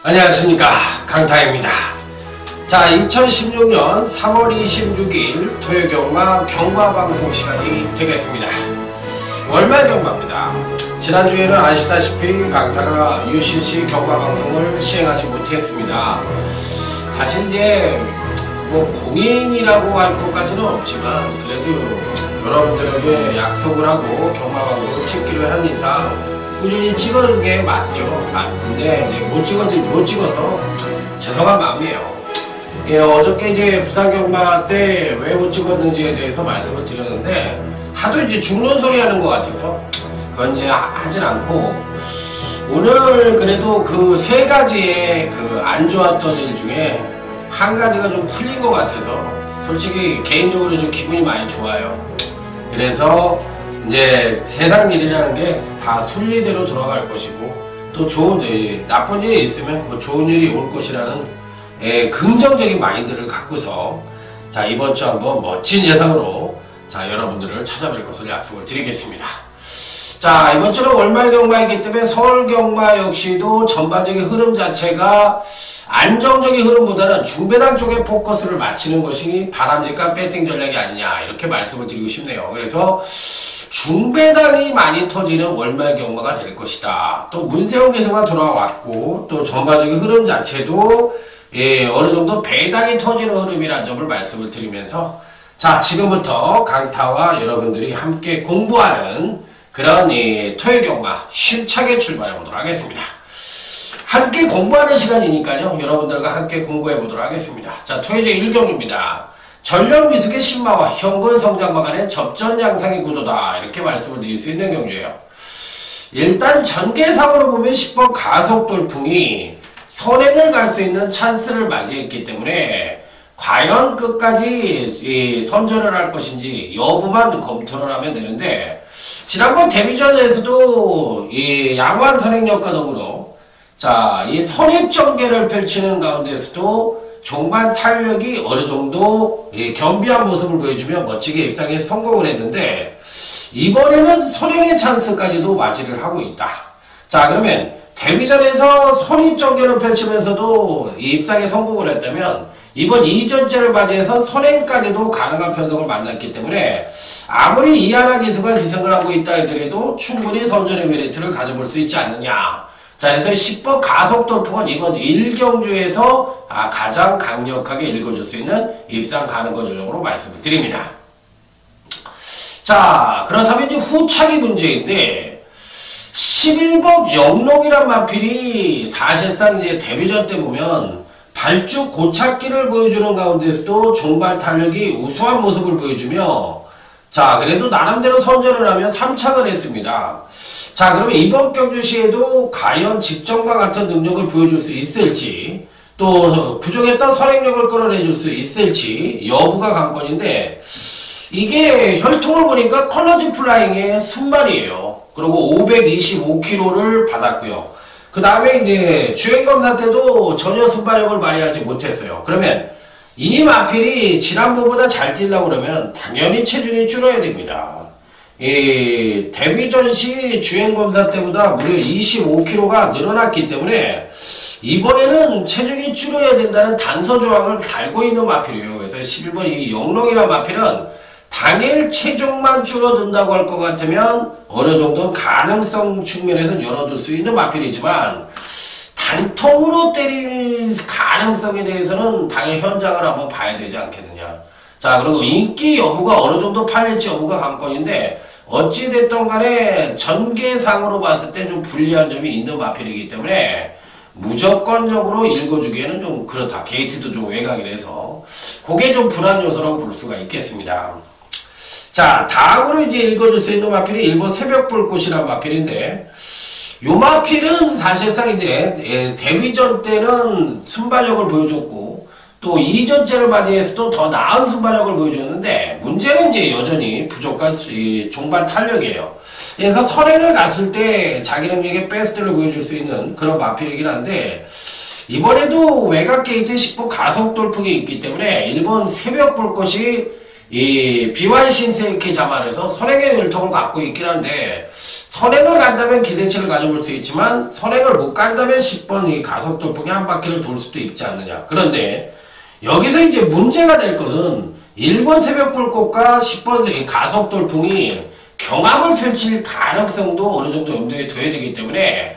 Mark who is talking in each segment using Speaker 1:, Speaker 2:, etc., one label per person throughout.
Speaker 1: 안녕하십니까, 강타입니다. 자, 2016년 3월 26일 토요경마 경마방송 시간이 되겠습니다. 월말 경마입니다. 지난주에는 아시다시피 강타가 UCC 경마방송을 시행하지 못했습니다. 사실 이제 뭐 공인이라고 할 것까지는 없지만 그래도 여러분들에게 약속을 하고 경마방송을 찍기로 한 이상 꾸준히 찍은 게 맞죠. 근데 이제 못 찍어서 죄송한 마음이에요. 예, 어저께 이제 부산 경마 때 왜 못 찍었는지에 대해서 말씀을 드렸는데 하도 이제 죽는 소리 하는 것 같아서 그건 이제 하진 않고, 오늘 그래도 그 세 가지의 그 안 좋았던 일 중에 한 가지가 좀 풀린 것 같아서 솔직히 개인적으로 좀 기분이 많이 좋아요. 그래서 이제 세상 일이라는 게 다 순리대로 돌아갈 것이고, 또 좋은 일, 나쁜 일이 있으면 그 좋은 일이 올 것이라는 긍정적인 마인드를 갖고서 자, 이번 주 한번 멋진 예상으로 자, 여러분들을 찾아뵐 것을 약속을 드리겠습니다. 자, 이번 주는 월말 경마이기 때문에 서울 경마 역시도 전반적인 흐름 자체가 안정적인 흐름보다는 중배당 쪽에 포커스를 맞추는 것이 바람직한 배팅 전략이 아니냐, 이렇게 말씀을 드리고 싶네요. 그래서 중배당이 많이 터지는 월말 경마가 될 것이다. 또 문세영 개수가 돌아왔고, 또 전반적인 흐름 자체도 어느 정도 배당이 터지는 흐름이라는 점을 말씀을 드리면서, 자, 지금부터 강타와 여러분들이 함께 공부하는 그런 토요 경마 힘차게 출발해 보도록 하겠습니다. 함께 공부하는 시간이니까요, 여러분들과 함께 공부해 보도록 하겠습니다. 자, 토요제 1경입니다. 전력 미숙의 신마와 현근 성장마 간의 접전 양상의 구도다, 이렇게 말씀을 드릴 수 있는 경주예요. 일단 전개상으로 보면 10번 가속 돌풍이 선행을 갈 수 있는 찬스를 맞이했기 때문에 과연 끝까지 선전을 할 것인지 여부만 검토를 하면 되는데, 지난번 데뷔전에서도 이 양호한 선행력과 더불어 자, 이 선입 전개를 펼치는 가운데서도 종반 탄력이 어느 정도 겸비한 모습을 보여주며 멋지게 입상에 성공을 했는데, 이번에는 선행의 찬스까지도 맞이를 하고 있다. 자, 그러면 데뷔전에서 선입 전개를 펼치면서도 입상에 성공을 했다면 이번 2전째를 맞이해서 선행까지도 가능한 편성을 만났기 때문에 아무리 이하나 기수가 기승을 하고 있다 하더라도 충분히 선전의 메리트를 가져볼 수 있지 않느냐. 자, 그래서 10번 가속 돌풍은 이번 1경주에서 가장 강력하게 읽어줄 수 있는 입상 가능거 전략으로 말씀을 드립니다. 자, 그렇다면 이제 후차기 문제인데, 11번 영롱이란 마필이 사실상 이제 데뷔전 때 보면 발주 고착기를 보여주는 가운데서도 종반 탄력이 우수한 모습을 보여주며, 자, 그래도 나름대로 선전을 하면 3착을 했습니다. 자, 그러면 이번 경주 시에도 과연 직전과 같은 능력을 보여줄 수 있을지, 또 부족했던 선행력을 끌어내줄 수 있을지 여부가 관건인데, 이게 혈통을 보니까 컬러지 플라잉의 순발이에요. 그리고 525kg를 받았고요. 그 다음에 이제 주행검사 때도 전혀 순발력을 발휘하지 못했어요. 그러면 이 마필이 지난번보다 잘 뛰려고 그러면 당연히 체중이 줄어야 됩니다. 데뷔전 시 주행검사 때보다 무려 25kg가 늘어났기 때문에 이번에는 체중이 줄어야 된다는 단서조항을 달고 있는 마필이에요. 그래서 11번 이 영롱이라는 마필은 당일 체중만 줄어든다고 할 것 같으면 어느 정도 가능성 측면에서는 열어둘 수 있는 마필이지만, 단통으로 때릴 가능성에 대해서는 당일 현장을 한번 봐야 되지 않겠느냐. 자, 그리고 인기 여부가 어느 정도 팔릴지 여부가 관건인데, 어찌됐든 간에 전개상으로 봤을 때 좀 불리한 점이 있는 마필이기 때문에 무조건적으로 읽어주기에는 좀 그렇다. 게이트도 좀 외곽이라서 그게 좀 불안 요소라고 볼 수가 있겠습니다. 자, 다음으로 이제 읽어줄 수 있는 마필이 일본 새벽불꽃이라는 마필인데, 요 마필은 사실상 이제 데뷔전 때는 순발력을 보여줬고, 또 2전째를 맞이해서도 더 나은 순발력을 보여줬는데, 문제는 이제 여전히 부족한 이 종반 탄력이에요. 그래서 선행을 갔을 때 자기 능력의 베스트를 보여줄 수 있는 그런 마필이긴 한데, 이번에도 외곽 게이트 10번 가속 돌풍이 있기 때문에 일본 새벽 불꽃이 이 비완 신세이키 자만에서 선행의 율통을 갖고 있긴 한데, 선행을 간다면 기대치를 가져볼 수 있지만 선행을 못 간다면 10번 이 가속 돌풍이 한 바퀴를 돌 수도 있지 않느냐. 그런데 여기서 이제 문제가 될 것은 일본 새벽 불꽃과 10번 가속 돌풍이 경합을 펼칠 가능성도 어느 정도 염두에 둬야 되기 때문에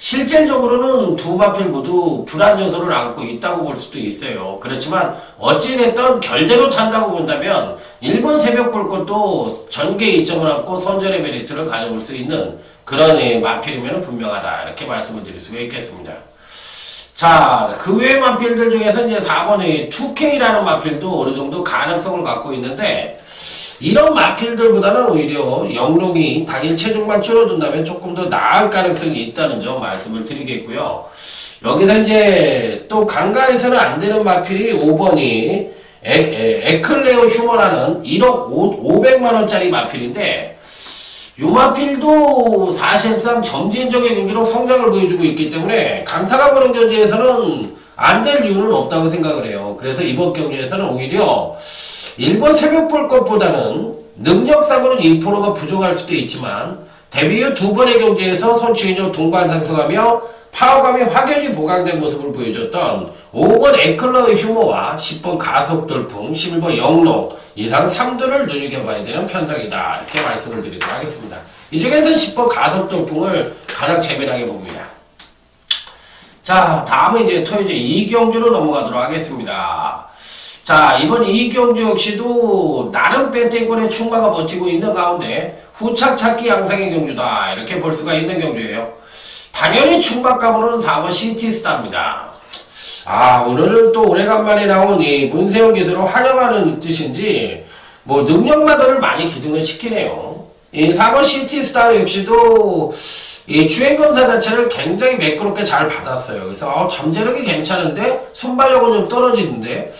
Speaker 1: 실질적으로는 두 마필 모두 불안 요소를 안고 있다고 볼 수도 있어요. 그렇지만 어찌됐든 결대로 탄다고 본다면 일본 새벽 불꽃도 전개 이점을 안고 선전의 메리트를 가져볼 수 있는 그런 마필이면 분명하다, 이렇게 말씀을 드릴 수가 있겠습니다. 자, 그 외의 마필들 중에서 이제 4번의 2K라는 마필도 어느 정도 가능성을 갖고 있는데, 이런 마필들보다는 오히려 영롱이 당일 체중만 줄어든다면 조금 더 나을 가능성이 있다는 점 말씀을 드리겠고요. 여기서 이제 또 간간해서는 안 되는 마필이 5번이 에클레오 휴머라는 1억 500만원짜리 마필인데, 이 마필도 사실상 점진적인 경기로 성장을 보여주고 있기 때문에 강타가 보는 경기에서는 안 될 이유는 없다고 생각을 해요. 그래서 이번 경기에서는 오히려 일본 새벽 볼 것보다는 능력상으로는 2%가 부족할 수도 있지만 데뷔 후 두 번의 경기에서 선취인력 동반상승하며 파워감이 확연히 보강된 모습을 보여줬던 5번 에클러의 휴머와 10번 가속 돌풍, 11번 영롱 이상 3도를 눈여겨봐야 되는 편성이다, 이렇게 말씀을 드리도록 하겠습니다. 이 중에서 10번 가속 돌풍을 가장 재미나게 봅니다. 자, 다음은 이제 토요제 이경주로 넘어가도록 하겠습니다. 자, 이번 이경주 역시도 나름 벤테이권의 충마가 버티고 있는 가운데 후착 찾기 양상의 경주다, 이렇게 볼 수가 있는 경주예요. 당연히 충박감으로는 4번 시티스타입니다. 아, 오늘은 또 오래간만에 나온 이 문세영 기술을 환영하는 뜻인지 뭐 능력마다를 많이 기승을 시키네요. 이 4번 시티스타 역시도 이 주행검사 자체를 굉장히 매끄럽게 잘 받았어요. 그래서 잠재력이 괜찮은데 순발력은 좀 떨어지는데,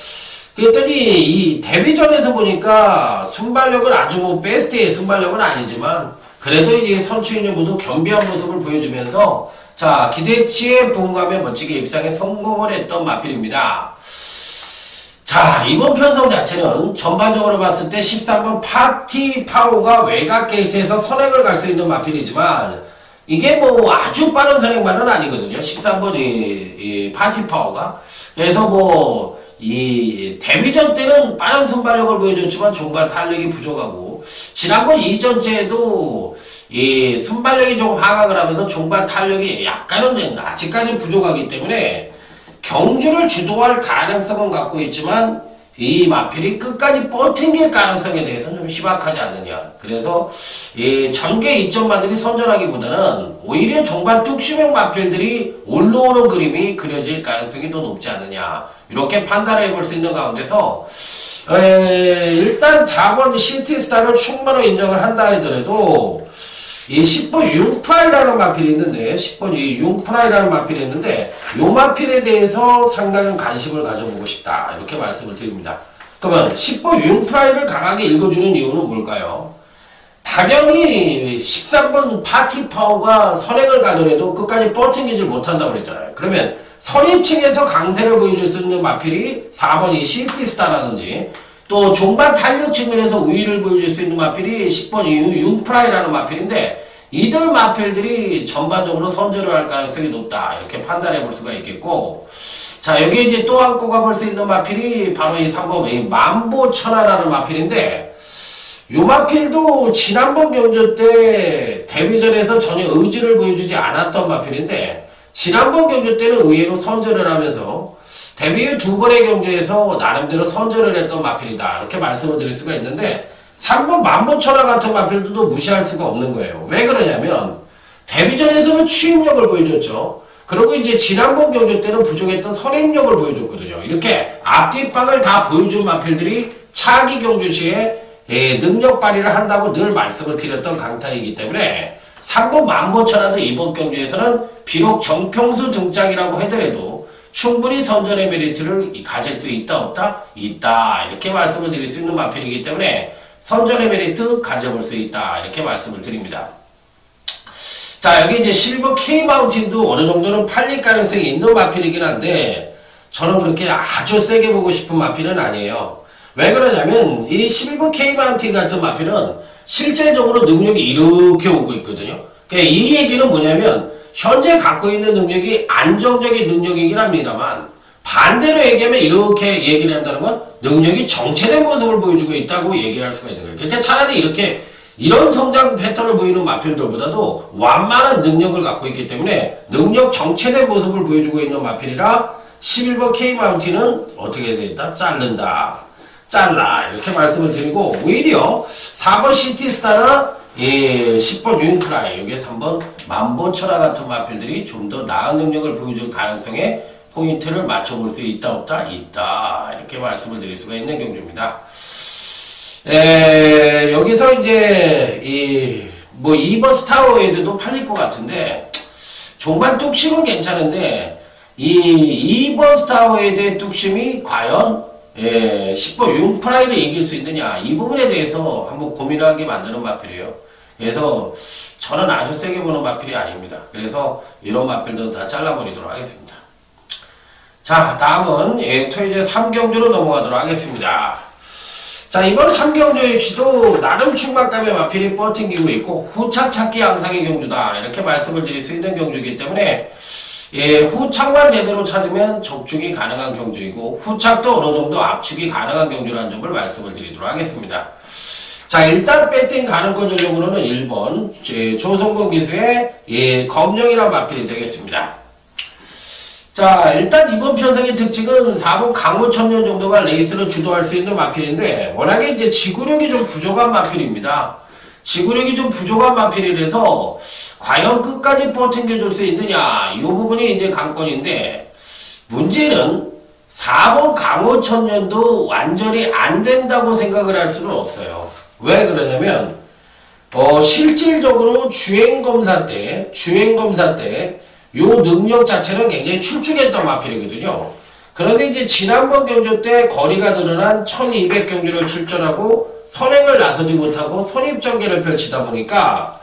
Speaker 1: 그랬더니 이 데뷔전에서 보니까 순발력은 아주 뭐 베스트의 순발력은 아니지만 그래도 이제 선출인이 모두 겸비한 모습을 보여주면서 자, 기대치에 부응하며 멋지게 입상에 성공을 했던 마필입니다. 자, 이번 편성 자체는 전반적으로 봤을 때 13번 파티 파워가 외곽 게이트에서 선행을 갈 수 있는 마필이지만 이게 뭐 아주 빠른 선행만은 아니거든요. 13번 이 파티 파워가. 그래서 뭐 이 데뷔전 때는 빠른 순발력을 보여줬지만 종반 탄력이 부족하고, 지난번 이전체에도 이 순발력이 조금 하강을 하면서 종반 탄력이 약간은 아직까지 부족하기 때문에 경주를 주도할 가능성은 갖고 있지만 이 마필이 끝까지 버팅길 가능성에 대해서는 좀 희박하지 않느냐. 그래서 이 전개 이점마들이 선전하기보다는 오히려 종반 뚝심형 마필들이 올라오는 그림이 그려질 가능성이 더 높지 않느냐, 이렇게 판단해 볼 수 있는 가운데서 일단 4번 시티스타를 충분히 인정을 한다 하더라도 이 10번 융프라이라는 마필이 있는데, 10번 이 융프라이라는 마필이 있는데, 요 마필에 대해서 상당한 관심을 가져보고 싶다, 이렇게 말씀을 드립니다. 그러면 10번 융프라이를 강하게 읽어주는 이유는 뭘까요? 당연히 13번 파티 파워가 선행을 가더라도 끝까지 버팅기질 못한다고 그랬잖아요. 그러면 선입층에서 강세를 보여줄 수 있는 마필이 4번 이 시티스타라든지, 또 종반 탄력 측면에서 우위를 보여줄 수 있는 마필이 10번 융프라이라는 마필인데, 이들 마필들이 전반적으로 선전을 할 가능성이 높다, 이렇게 판단해 볼 수가 있겠고, 자, 여기에 이제 또 안고 가볼 수 있는 마필이 바로 이 3번 이 만보천하라는 마필인데, 이 마필도 지난번 경주 때 데뷔전에서 전혀 의지를 보여주지 않았던 마필인데, 지난번 경주 때는 의외로 선전을 하면서 데뷔 후 두 번의 경주에서 나름대로 선전을 했던 마필이다, 이렇게 말씀을 드릴 수가 있는데, 3번 만보천하 같은 마필들도 무시할 수가 없는 거예요. 왜 그러냐면 데뷔전에서는 추임력을 보여줬죠. 그리고 이제 지난번 경주 때는 부족했던 선행력을 보여줬거든요. 이렇게 앞뒷방을 다 보여준 마필들이 차기 경주 시에 능력 발휘를 한다고 늘 말씀을 드렸던 강타이기 때문에 3번 만보천하도 이번 경주에서는 비록 정평수 등장이라고 하더라도 충분히 선전의 메리트를 가질 수 있다 없다? 있다. 이렇게 말씀을 드릴 수 있는 마필이기 때문에 선전의 메리트 가져볼 수 있다. 이렇게 말씀을 드립니다. 자, 여기 이제 실버 K 마운틴도 어느 정도는 팔릴 가능성이 있는 마필이긴 한데 저는 그렇게 아주 세게 보고 싶은 마필은 아니에요. 왜 그러냐면 이 실버 K 마운틴 같은 마필은 실제적으로 능력이 이렇게 오고 있거든요. 그러니까 이 얘기는 뭐냐면 현재 갖고 있는 능력이 안정적인 능력이긴 합니다만 반대로 얘기하면 이렇게 얘기를 한다는 건 능력이 정체된 모습을 보여주고 있다고 얘기할 수가 있는 거예요. 그러니까 차라리 이렇게 이런 성장 패턴을 보이는 마필들보다도 완만한 능력을 갖고 있기 때문에 능력 정체된 모습을 보여주고 있는 마필이라 11번 K 마운틴은 어떻게 해야 되겠다? 잘라 이렇게 말씀을 드리고 오히려 4번 시티스타나 10번 유잉크라이, 여기에서 한번 만보철화 같은 마필들이 좀 더 나은 능력을 보여줄 가능성에 포인트를 맞춰볼 수 있다 없다? 있다. 이렇게 말씀을 드릴 수가 있는 경주입니다. 여기서 이제 2번 스타워헤드도 팔릴 것 같은데 종반 뚝심은 괜찮은데 이 2번 스타워헤드의 뚝심이 과연 10번 유잉크라이를 이길 수 있느냐, 이 부분에 대해서 한번 고민하게 만드는 마필이에요. 그래서 저는 아주 세게 보는 마필이 아닙니다. 그래서 이런 마필들은 다 잘라버리도록 하겠습니다. 자, 다음은 토요제 3경주로 넘어가도록 하겠습니다. 자, 이번 3경주 역시도 나름 충만감의 마필이 버팅기고 있고 후착 찾기 양상의 경주다. 이렇게 말씀을 드릴 수 있는 경주이기 때문에 후착만 제대로 찾으면 적중이 가능한 경주이고 후착도 어느 정도 압축이 가능한 경주라는 점을 말씀을 드리도록 하겠습니다. 자, 일단 배팅 가능권 전력으로는 1번 조성근 기수의 검령이라는 마필이 되겠습니다. 자, 일단 이번 편성의 특징은 4번 강호천년 정도가 레이스를 주도할 수 있는 마필인데 워낙에 이제 지구력이 좀 부족한 마필입니다. 지구력이 좀 부족한 마필이라서 과연 끝까지 버팅겨줄 수 있느냐, 이 부분이 이제 관건인데 문제는 4번 강호천년도 완전히 안 된다고 생각을 할 수는 없어요. 왜 그러냐면 실질적으로 주행검사 때 요 능력 자체는 굉장히 출중했던 마필이거든요. 그런데 이제 지난번 경주 때 거리가 늘어난 1200경주를 출전하고 선행을 나서지 못하고 선입전개를 펼치다 보니까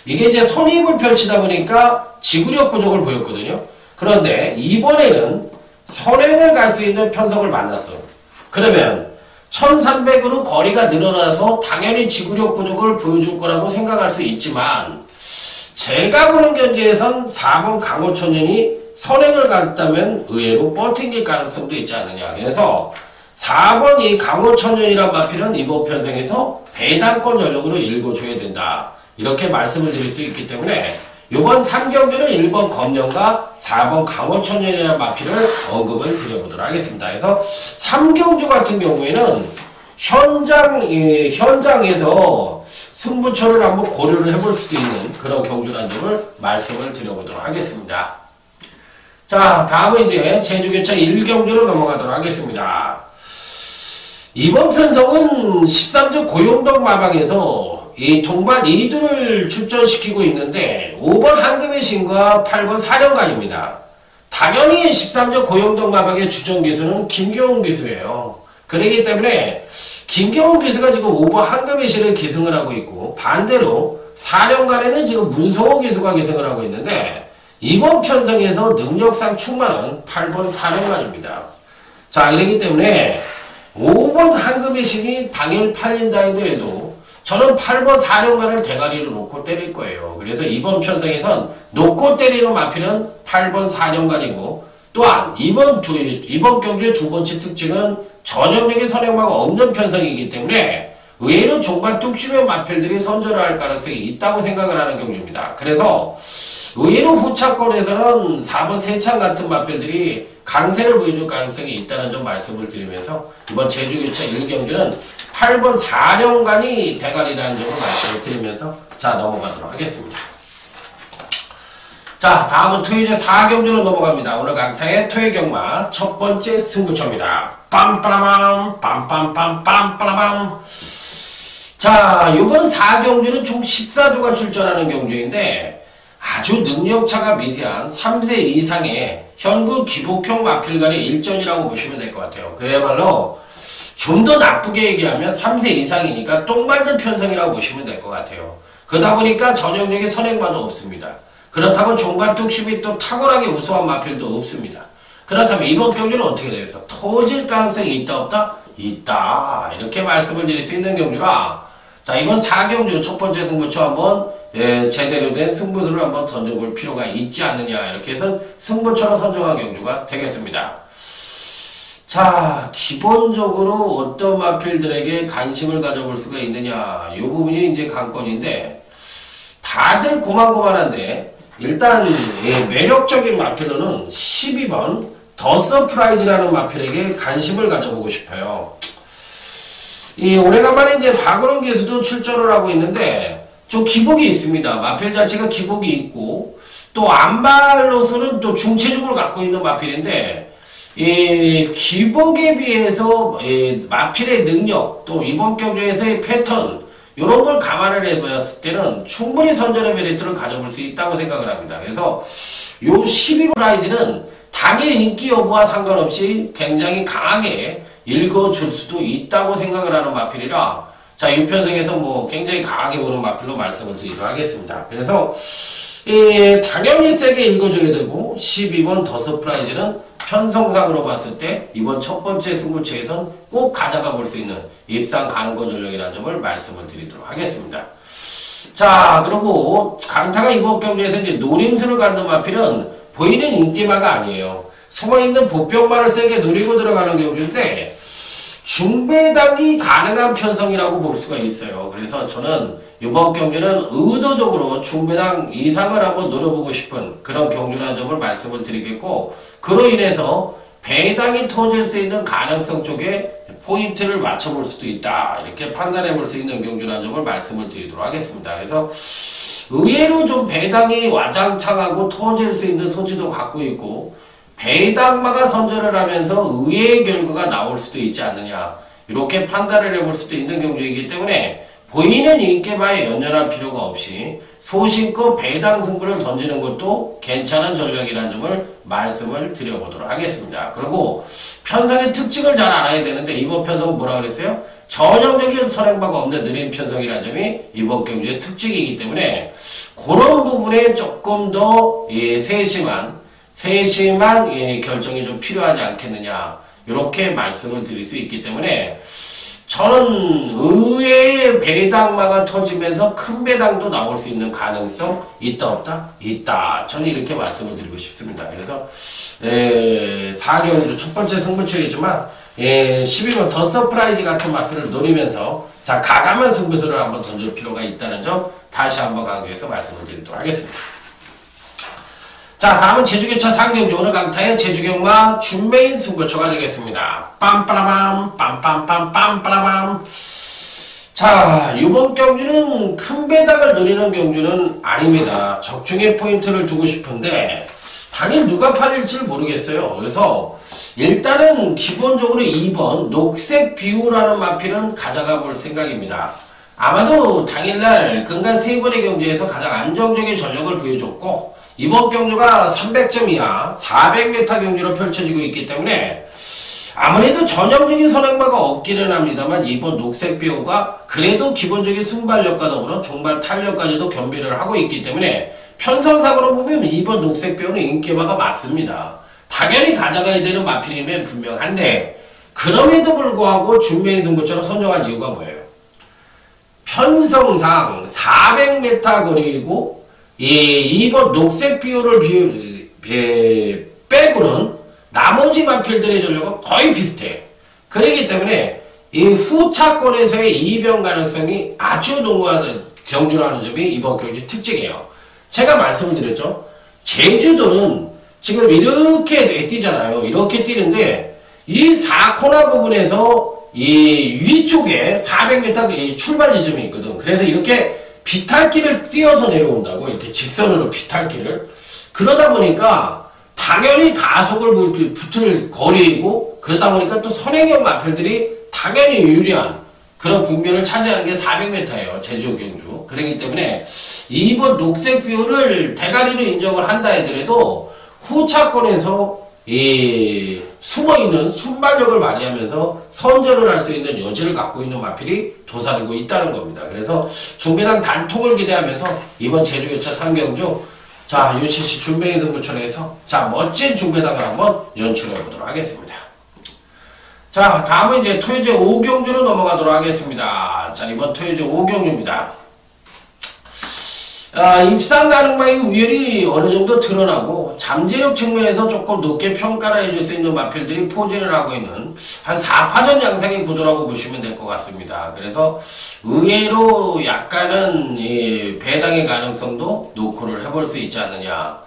Speaker 1: 이게 이제 선입을 펼치다 보니까 지구력 부족을 보였거든요. 그런데 이번에는 선행을 갈 수 있는 편성을 만났어요. 그러면 1300으로 거리가 늘어나서 당연히 지구력 부족을 보여줄 거라고 생각할 수 있지만 제가 보는 견지에선 4번 강호천년이 선행을 갔다면 의외로 버팅길 가능성도 있지 않느냐. 그래서 4번 이 강호천년이란 마필은 이번 편성에서 배당권 전력으로 읽어줘야 된다. 이렇게 말씀을 드릴 수 있기 때문에 이번 3경주는 1번 검령과 4번 강호천년이라는 마필을 언급을 드려보도록 하겠습니다. 그래서 3경주 같은 경우에는 현장에서 승부처를 한번 고려를 해볼 수도 있는 그런 경주라는 점을 말씀을 드려보도록 하겠습니다. 자, 다음은 이제 제주교차 1경주로 넘어가도록 하겠습니다. 이번 편성은 13주 고용덕 마방에서 이 동반 2두를 출전시키고 있는데 5번 한금의 신과 8번 사령관입니다. 당연히 13주 고용덕 마방의 주전 기수는 김경훈 기수예요. 그렇기 때문에 김경훈 기수가 지금 5번 한금의 신을 기승을 하고 있고 반대로 사령관에는 지금 문성호 기수가 기승을 하고 있는데 이번 편성에서 능력상 충만한 8번 사령관입니다. 자, 그렇기 때문에 5번 한금의 신이 당일 팔린다 하더라도 저는 8번 사령관을 대가리로 놓고 때릴 거예요. 그래서 이번 편성에선 놓고 때리는 마필은 8번 사령관이고 또한 이번 경주의 두 번째 특징은 전형적인 선행마가 없는 편성이기 때문에 의외로 종반 뚝심의 마필들이 선전을 할 가능성이 있다고 생각을 하는 경주입니다. 그래서 의외로 후차권에서는 4번 세창 같은 마필들이 강세를 보여줄 가능성이 있다는 점 말씀을 드리면서 이번 제주교차 1경주는 8번 사령관이 대가리라는 점을 말씀을 드리면서 자, 넘어가도록 하겠습니다. 자, 다음은 토요제 4경주로 넘어갑니다. 오늘 강타의 토요경마 첫 번째 승부처입니다. 빰빠라밤 빰빰빰빰빠라밤. 자, 이번 4경주는 총 14주가 출전하는 경주인데 아주 능력차가 미세한 3세 이상의 현구 기복형 마필 간의 일전이라고 보시면 될 것 같아요. 그야말로 좀 더 나쁘게 얘기하면 3세 이상이니까 똥말든 편성이라고 보시면 될 것 같아요. 그러다 보니까 전형적인 선행마도 없습니다. 그렇다면 종반 뚝심이 또 탁월하게 우수한 마필도 없습니다. 그렇다면 이번 경주는 어떻게 되겠어? 터질 가능성이 있다 없다? 있다. 이렇게 말씀을 드릴 수 있는 경주라, 자, 이번 4경주 첫 번째 승부처 한번 제대로 된 승부수를 한번 던져볼 필요가 있지 않느냐, 이렇게 해서 승부처로 선정한 경주가 되겠습니다. 자, 기본적으로 어떤 마필들에게 관심을 가져볼 수가 있느냐, 이 부분이 이제 관건인데, 다들 고만고만한데 일단 매력적인 마필로는 12번 더 서프라이즈라는 마필에게 관심을 가져보고 싶어요. 오래간만에 이제 박은홍 기수도 출전을 하고 있는데 좀 기복이 있습니다. 마필 자체가 기복이 있고, 또 안발로서는 또 중체중을 갖고 있는 마필인데, 기복에 비해서 마필의 능력, 또 이번 경주에서의 패턴, 이런 걸 감안을 해봤을 때는 충분히 선전의 메리트를 가져볼 수 있다고 생각을 합니다. 그래서 요 12번 프라이즈는 당일 인기 여부와 상관없이 굉장히 강하게 읽어줄 수도 있다고 생각을 하는 마필이라, 자, 6편성에서 뭐 굉장히 강하게 보는 마필로 말씀을 드리도록 하겠습니다. 그래서 당연히 세게 읽어줘야 되고, 12번 더 서프라이즈는 편성상으로 봤을 때 이번 첫 번째 승부처에선 꼭 가져가 볼 수 있는 입상 가능거 전력이라는 점을 말씀을 드리도록 하겠습니다. 자, 그리고 강타가 이번 경주에서 이제 노림수를 갖는 마필은 보이는 인기마가 아니에요. 숨어있는 보병만을 세게 노리고 들어가는 경주인데 중배당이 가능한 편성이라고 볼 수가 있어요. 그래서 저는 이번 경주는 의도적으로 중배당 이상을 한번 노려보고 싶은 그런 경주라는 점을 말씀을 드리겠고, 그로 인해서 배당이 터질 수 있는 가능성 쪽에 포인트를 맞춰볼 수도 있다, 이렇게 판단해 볼 수 있는 경주라는 점을 말씀을 드리도록 하겠습니다. 그래서 의외로 좀 배당이 와장창하고 터질 수 있는 소지도 갖고 있고, 배당마가 선전을 하면서 의외의 결과가 나올 수도 있지 않느냐, 이렇게 판단을 해볼 수도 있는 경주이기 때문에 보이는 인기마에 연연할 필요가 없이 소신껏 배당 승부를 던지는 것도 괜찮은 전략이라는 점을 말씀을 드려보도록 하겠습니다. 그리고 편성의 특징을 잘 알아야 되는데, 이번 편성은 뭐라 그랬어요? 전형적인 선행바가 없는 느린 편성이라는 점이 이번 경주의 특징이기 때문에 그런 부분에 조금 더 세심한 결정이 좀 필요하지 않겠느냐, 이렇게 말씀을 드릴 수 있기 때문에 저는 의외의 배당마가 터지면서 큰 배당도 나올 수 있는 가능성 있다 없다? 있다. 저는 이렇게 말씀을 드리고 싶습니다. 그래서 4경주 첫 번째 승부처이지만 12번 더 서프라이즈 같은 마필을 노리면서, 자, 가감한 승부수를 한번 던질 필요가 있다는 점 다시 한번 강조해서 말씀을 드리도록 하겠습니다. 자, 다음은 제주경차 상경주, 오늘 강타의 제주경마 준메인 승부처가 되겠습니다. 빰빠라밤 빰빰빰빰빠라밤. 자, 이번 경주는 큰 배당을 노리는 경주는 아닙니다. 적중의 포인트를 두고 싶은데 당일 누가 팔릴지 모르겠어요. 그래서 일단은 기본적으로 2번 녹색 비호라는 마필은 가져가 볼 생각입니다. 아마도 당일날 근간 3번의 경주에서 가장 안정적인 전력을 보여줬고, 이번 경주가 300점 이하 400m 경주로 펼쳐지고 있기 때문에 아무래도 전형적인 선행마가 없기는 합니다만, 이번 녹색 비호가 그래도 기본적인 순발력과 더불어 종발 탄력까지도 겸비를 하고 있기 때문에 편성상으로 보면 이번 녹색 비호는 인기마가 맞습니다. 당연히 가져가야 되는 마필이면 분명한데, 그럼에도 불구하고 준메인 승부처럼 선정한 이유가 뭐예요? 편성상 400m 거리이고, 이번 녹색 비호를 빼고는 나머지 마필들의 전력은 거의 비슷해. 그렇기 때문에 이 후차권에서의 이변 가능성이 아주 농후한 경주라는 점이 이번 경주 특징이에요. 제가 말씀을 드렸죠. 제주도는 지금 이렇게 뛰잖아요. 이렇게 뛰는데 이 4코너 부분에서 이 위쪽에 400m 출발 지점이 있거든. 그래서 이렇게 비탈길을 뛰어서 내려온다고, 이렇게 직선으로 비탈길을. 그러다 보니까 당연히 가속을 붙을 거리이고, 그러다 보니까 또 선행형 마필들이 당연히 유리한 그런 국면을 차지하는 게 400m예요. 제주 경주. 그렇기 때문에 이번 녹색 뷰를 대가리로 인정을 한다 하더라도 후차권에서 이 숨어있는 순발력을 발휘하면서 선전을 할 수 있는 여지를 갖고 있는 마필이 도사리고 있다는 겁니다. 그래서 중배당 단통을 기대하면서 이번 제주교차 3경주 자 UCC 준배인 승부처에서 자 멋진 중배당을 한번 연출해 보도록 하겠습니다. 자 다음은 이제 토요제 5경주로 넘어가도록 하겠습니다. 자 이번 토요제 5경주입니다. 입상 가능성의 우열이 어느 정도 드러나고 잠재력 측면에서 조금 높게 평가를 해줄 수 있는 마필들이 포진을 하고 있는 한 4파전 양상의 구도라고 보시면 될 것 같습니다. 그래서 의외로 약간은 이 배당의 가능성도 노크를 해볼 수 있지 않느냐.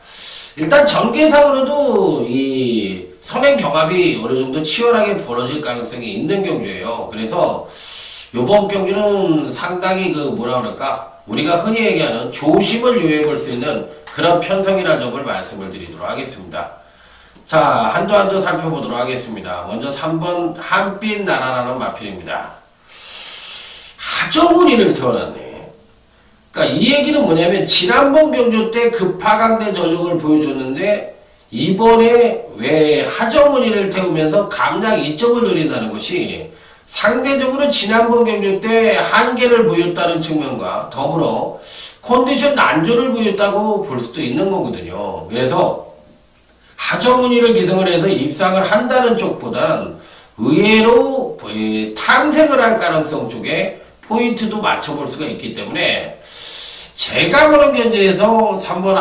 Speaker 1: 일단 전개상으로도 이 선행 경합이 어느 정도 치열하게 벌어질 가능성이 있는 경주예요. 그래서 요번 경기는 상당히 그 뭐라 그럴까 우리가 흔히 얘기하는 조심을 요해 볼 수 있는 그런 편성이라는 점을 말씀을 드리도록 하겠습니다. 자 한도 살펴보도록 하겠습니다. 먼저 3번 한빛 나라라는 마필입니다. 하정운이를 태어났네. 그러니까 이 얘기는 뭐냐면 지난번 경주 때 급하강대 전력을 보여줬는데 이번에 왜 하정운이를 태우면서 감량 2점을 노린다는 것이 상대적으로 지난번 경주 때 한계를 보였다는 측면과 더불어 컨디션 난조를 보였다고 볼 수도 있는 거거든요. 그래서 하정운이를 기승을 해서 입상을 한다는 쪽보단 의외로 탐색을 할 가능성 쪽에 포인트도 맞춰볼 수가 있기 때문에 제가 보는 견제에서 3번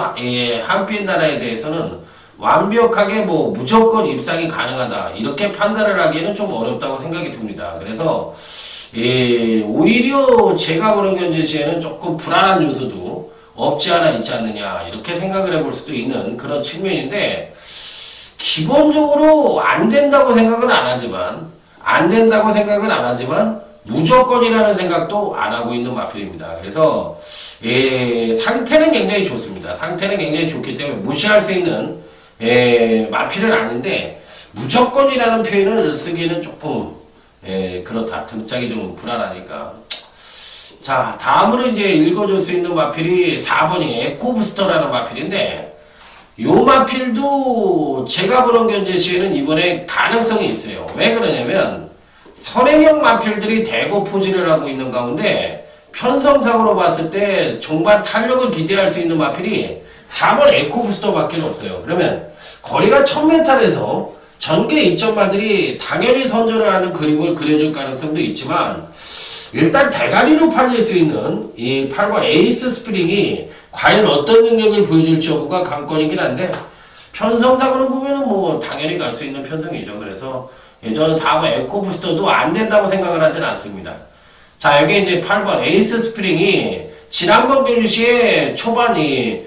Speaker 1: 한빛 나라에 대해서는 완벽하게 뭐 무조건 입상이 가능하다 이렇게 판단을 하기에는 좀 어렵다고 생각이 듭니다. 그래서 오히려 제가 보는 견제 시에는 조금 불안한 요소도 없지 않아 있지 않느냐 이렇게 생각을 해볼 수도 있는 그런 측면인데 기본적으로 안 된다고 생각은 안 하지만 무조건이라는 생각도 안 하고 있는 마필입니다. 그래서 상태는 굉장히 좋습니다. 상태는 굉장히 좋기 때문에 무시할 수 있는 마필은 아닌데 무조건이라는 표현을 쓰기에는 조금 그렇다. 등짝이 좀 불안하니까. 자 다음으로 이제 읽어줄 수 있는 마필이 4번이 에코부스터라는 마필인데 요 마필도 제가 보는 견제 시에는 이번에 가능성이 있어요. 왜 그러냐면 선행형 마필들이 대거 포진을 하고 있는 가운데 편성상으로 봤을 때 종반 탄력을 기대할 수 있는 마필이 4번 에코부스터밖에 없어요. 그러면 거리가 1000m에서 전개 2점마들이 당연히 선전을 하는 그림을 그려줄 가능성도 있지만 일단 대가리로 팔릴 수 있는 이 8번 에이스 스프링이 과연 어떤 능력을 보여줄지 여부가 관건이긴 한데 편성상으로 보면은 뭐 당연히 갈 수 있는 편성이죠. 그래서 저는 4번 에코부스터도 안 된다고 생각을 하진 않습니다. 자 여기 이제 8번 에이스 스프링이 지난번 경주시에 초반이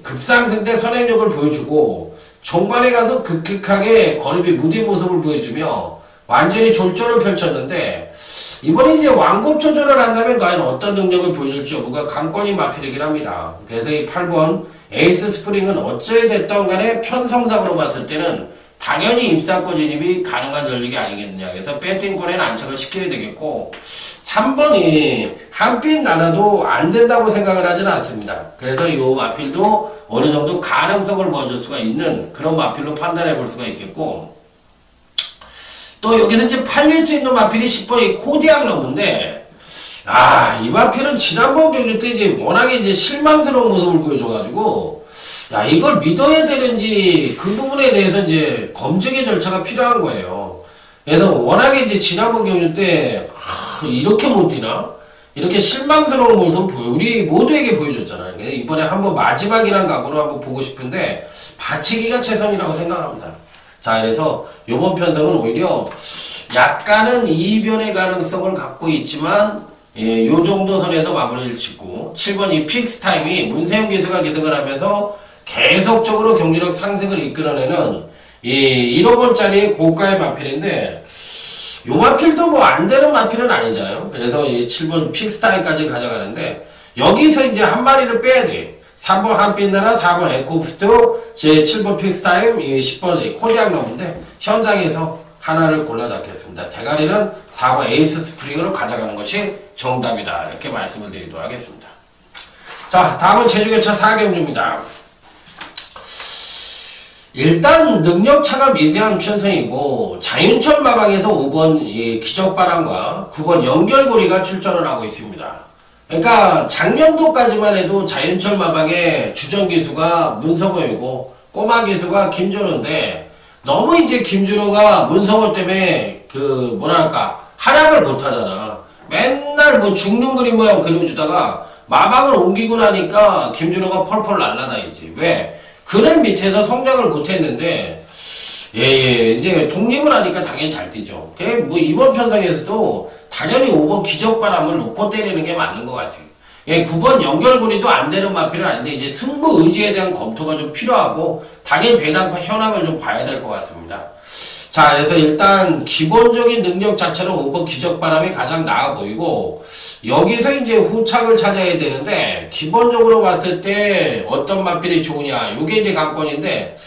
Speaker 1: 급상승 때 선행력을 보여주고 종반에 가서 급격하게 거리비 무딘 모습을 보여주며 완전히 졸전을 펼쳤는데 이번에 이제 완급조절을 한다면 과연 어떤 능력을 보여줄지 여부가 관건이 마필이긴 합니다. 그래서 이 8번 에이스 스프링은 어찌 됐던 간에 편성상으로 봤을 때는 당연히 입상권 진입이 가능한 전력이 아니겠느냐. 그래서 배팅권에는 안착을 시켜야 되겠고 3번이 한빛 나라도 안 된다고 생각을 하지는 않습니다. 그래서 이 마필도 어느 정도 가능성을 보여줄 수가 있는 그런 마필로 판단해 볼 수가 있겠고 또 여기서 이제 팔릴 수 있는 마필이 10번이 코디앙 러브인데 이 마필은 지난번 경기 때 이제 워낙에 이제 실망스러운 모습을 보여줘가지고 이걸 믿어야 되는지 그 부분에 대해서 이제 검증의 절차가 필요한 거예요. 그래서 워낙에 이제 지난번 경기 때 이렇게 못 뛰나? 이렇게 실망스러운 모습을 우리 모두에게 보여줬잖아요. 그래서 이번에 한번 마지막이란 각오로 한번 보고 싶은데 받치기가 최선이라고 생각합니다. 자 그래서 요번 편성은 오히려 약간은 이변의 가능성을 갖고 있지만 요 정도 선에서 마무리를 짓고 7번 이 픽스타임이 문세영 기수가 기승을 하면서 계속적으로 경기력 상승을 이끌어내는 이 1억원짜리 고가의 마필인데 요 마필도 뭐 안되는 마필은 아니잖아요. 그래서 이 7번 픽스타임까지 가져가는데 여기서 이제 한 마리를 빼야 돼. 3번 한빛나라, 4번 에코부스트, 제 7번 픽스타임, 10번 코디앙 러브인데 현장에서 하나를 골라 잡겠습니다. 대가리는 4번 에이스 스프링으로 가져가는 것이 정답이다. 이렇게 말씀을 드리도록 하겠습니다. 자, 다음은 제주교차 4경주입니다. 일단 능력차가 미세한 편성이고 자윤철 마방에서 5번 기적바람과 9번 연결고리가 출전을 하고 있습니다. 그러니까 작년도까지만 해도 자윤철 마방의 주전 기수가 문성호이고 꼬마 기수가 김준호인데 너무 이제 김준호가 문성호 때문에 하락을 못하잖아. 맨날 뭐 죽는 그림 모양 그려주다가 마방을 옮기고 나니까 김준호가 펄펄 날라다니지. 왜? 그늘 밑에서 성장을 못했는데 이제 독립을 하니까 당연히 잘 뛰죠. 뭐 이번 편성에서도 당연히 5번 기적바람을 놓고 때리는 게 맞는 것 같아요. 9번 연결고리도 안 되는 마필은 아닌데 이제 승부 의지에 대한 검토가 좀 필요하고 당연히 배당파 현황을 좀 봐야 될 것 같습니다. 자, 그래서 일단 기본적인 능력 자체는 5번 기적바람이 가장 나아 보이고 여기서 이제 후착을 찾아야 되는데 기본적으로 봤을 때 어떤 마필이 좋으냐 요게 이제 관건인데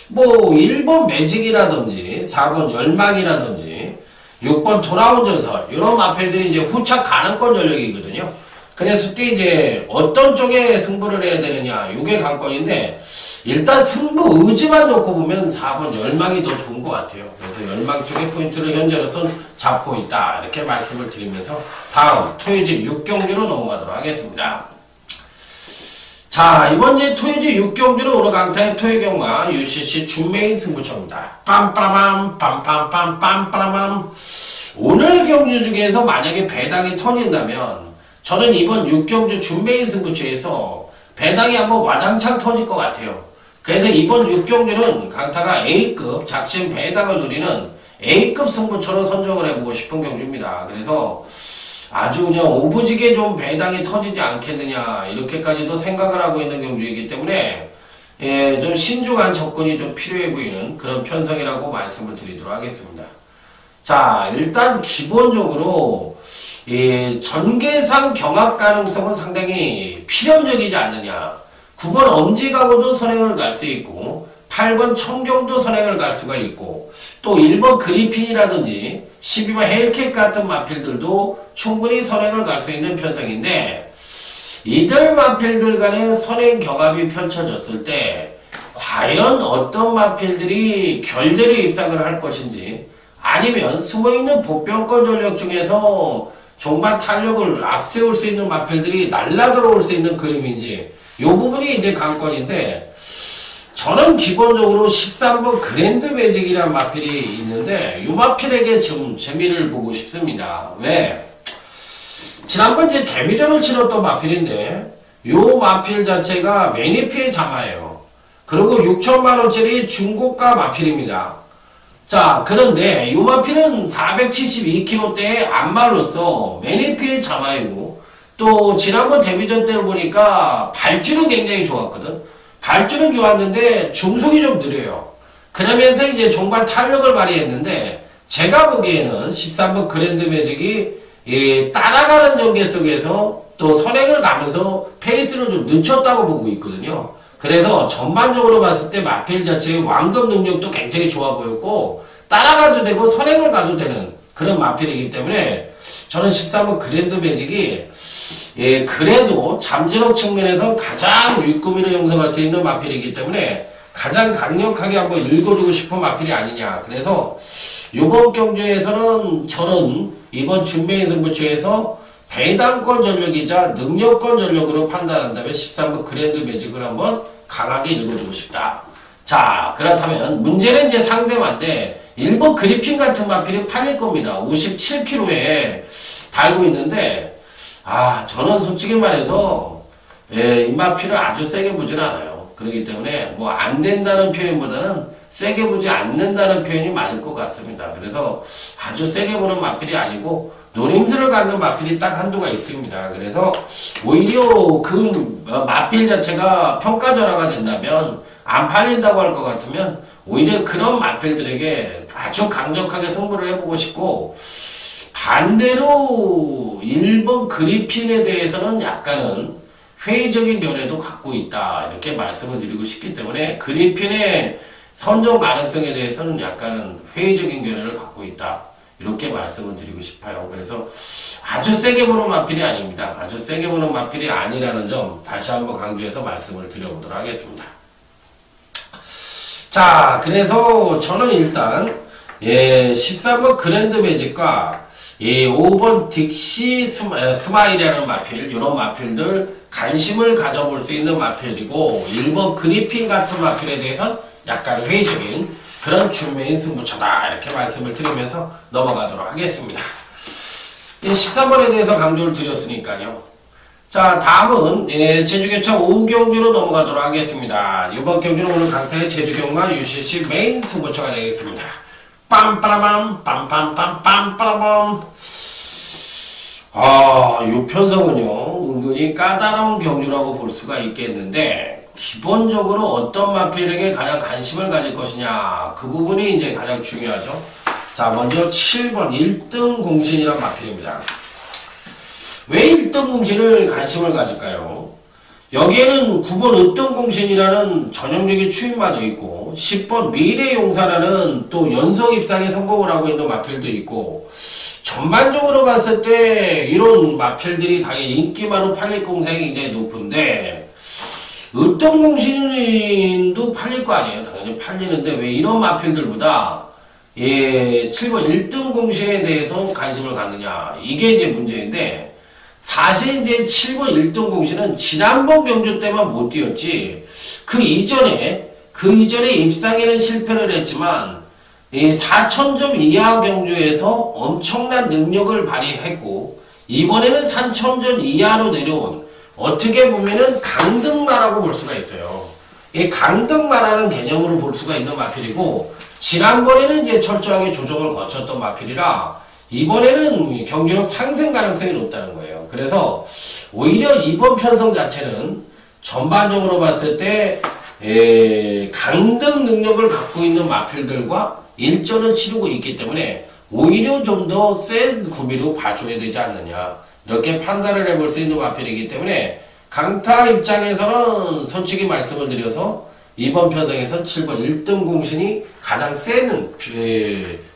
Speaker 1: 뭐 1번 매직이라든지 4번 열망이라든지 6번 돌아온 전설 이런 마필들이 이제 후착 가능권 전력이거든요. 그랬을 때 이제 어떤 쪽에 승부를 해야 되느냐 요게 관건인데 일단 승부 의지만 놓고 보면 4번 열망이 더 좋은 것 같아요. 그래서 열망 쪽의 포인트를 현재로선 잡고 있다 이렇게 말씀을 드리면서 다음 토요지 6경주로 넘어가도록 하겠습니다. 자, 이번 이제 토요지 6경주는 오늘 강타의 토요경마 UCC 준메인 승부처입니다. 빰빠람 빰빰빰빰빰빰. 오늘 경주 중에서 만약에 배당이 터진다면 저는 이번 6경주 준메인 승부처에서 배당이 한번 와장창 터질 것 같아요. 그래서 이번 6경주는 강타가 A급 작심 배당을 노리는 A급 승부처로 선정을 해보고 싶은 경주입니다. 그래서 아주 그냥 오부지게 좀 배당이 터지지 않겠느냐 이렇게까지도 생각을 하고 있는 경주이기 때문에 좀 신중한 접근이 좀 필요해 보이는 그런 편성이라고 말씀을 드리도록 하겠습니다. 자, 일단 기본적으로 전개상 경합 가능성은 상당히 필연적이지 않느냐. 9번 엄지가고도 선행을 갈 수 있고 8번 청경도 선행을 갈 수가 있고 또 1번 그리핀이라든지 12번 헬캣 같은 마필들도 충분히 선행을 갈 수 있는 편성인데 이들 마필들 간의 선행 경합이 펼쳐졌을 때 과연 어떤 마필들이 결대로 입상을 할 것인지 아니면 숨어있는 보병권 전력 중에서 종반 탄력을 앞세울 수 있는 마필들이 날라들어올 수 있는 그림인지 이 부분이 이제 관건인데 저는 기본적으로 13번 그랜드 매직이라는 마필이 있는데 이 마필에게 좀 재미를 보고 싶습니다. 왜? 지난번 이제 데뷔전을 치렀던 마필인데 이 마필 자체가 매니피의 자마예요. 그리고 6천만원짜리 중고가 마필입니다. 자, 그런데 이 마필은 472kg대의 안말로서 매니피의 자마이고 또 지난번 데뷔전 때를 보니까 발주는 굉장히 좋았거든. 발주는 좋았는데 중속이 좀 느려요. 그러면서 이제 종반 탄력을 발휘했는데 제가 보기에는 13번 그랜드 매직이 따라가는 전개 속에서 또 선행을 가면서 페이스를 좀 늦췄다고 보고 있거든요. 그래서 전반적으로 봤을 때 마필 자체의 완급 능력도 굉장히 좋아 보였고 따라가도 되고 선행을 가도 되는 그런 마필이기 때문에 저는 13번 그랜드 매직이 그래도 잠재력 측면에서 가장 윗구미를 형성할 수 있는 마필이기 때문에 가장 강력하게 한번 읽어주고 싶은 마필이 아니냐. 그래서 이번 경주에서는 저는 이번 준비인 승부처에서 배당권 전력이자 능력권 전력으로 판단한다면 13번 그랜드 매직을 한번 강하게 읽어주고 싶다. 자, 그렇다면 문제는 이제 상대만데 1번 그리핀 같은 마필이 팔릴 겁니다. 57kg에 달고 있는데 저는 솔직히 말해서 이 마필을 아주 세게 보진 않아요. 그렇기 때문에 뭐 안 된다는 표현보다는 세게 보지 않는다는 표현이 맞을 것 같습니다. 그래서 아주 세게 보는 마필이 아니고 노림수를 갖는 마필이 딱 한두가 있습니다. 그래서 오히려 그 마필 자체가 평가 전환가 된다면 안 팔린다고 할 것 같으면 오히려 그런 마필들에게 아주 강력하게 승부를 해보고 싶고 반대로 1번 그리핀에 대해서는 약간은 회의적인 견해도 갖고 있다 이렇게 말씀을 드리고 싶기 때문에 그리핀의 선정 가능성에 대해서는 약간은 회의적인 견해를 갖고 있다. 이렇게 말씀을 드리고 싶어요. 그래서 아주 세게 보는 마필이 아닙니다. 아주 세게 보는 마필이 아니라는 점 다시 한번 강조해서 말씀을 드려보도록 하겠습니다. 자, 그래서 저는 일단 13번 그랜드 매직과 5번 딕시 스마일이라는 마필, 이런 마필들 관심을 가져볼 수 있는 마필이고, 1번 그리핀 같은 마필에 대해서는 약간 회의적인 그런 준매인 승부처다, 이렇게 말씀을 드리면서 넘어가도록 하겠습니다. 13번에 대해서 강조를 드렸으니까요. 자, 다음은 제주교차 5경주로 넘어가도록 하겠습니다. 이번 경주는 오늘 강타의 제주경마 UCC 메인 승부처가 되겠습니다. 빰빠라밤 빰빰빰빰빠라밤. 이 편성은요 은근히 까다로운 경주라고 볼 수가 있겠는데, 기본적으로 어떤 마필에게 가장 관심을 가질 것이냐, 그 부분이 이제 가장 중요하죠. 자, 먼저 7번 1등 공신이란 마필입니다. 왜 1등 공신을 관심을 가질까요? 여기에는 9번 으뜸 공신이라는 전형적인 추임마도 있고, 10번 미래용사라는 또 연속 입상에 성공을 하고 있는 마필도 있고, 전반적으로 봤을 때 이런 마필들이 당연히 인기 많은 팔릴 공생이 굉장히 높은데, 으뜸 공신도 팔릴 거 아니에요. 당연히 팔리는데 왜 이런 마필들보다 7번 1등 공신에 대해서 관심을 갖느냐, 이게 이제 문제인데, 사실 이제 7번 1등 공신은 지난번 경주 때만 못 뛰었지, 그 이전에 입상에는 실패를 했지만 4,000점 이하 경주에서 엄청난 능력을 발휘했고, 이번에는 3,000점 이하로 내려온, 어떻게 보면은 강등마라고 볼 수가 있어요. 이 강등마라는 개념으로 볼 수가 있는 마필이고, 지난번에는 이제 철저하게 조정을 거쳤던 마필이라 이번에는 경기력 상승 가능성이 높다는 거예요. 그래서 오히려 이번 편성 자체는 전반적으로 봤을 때 강등 능력을 갖고 있는 마필들과 일전을 치르고 있기 때문에 오히려 좀 더 센 구미로 봐줘야 되지 않느냐, 이렇게 판단을 해볼 수 있는 마필이기 때문에, 강타 입장에서는 솔직히 말씀을 드려서 이번 편성에서 7번 1등 공신이 가장 센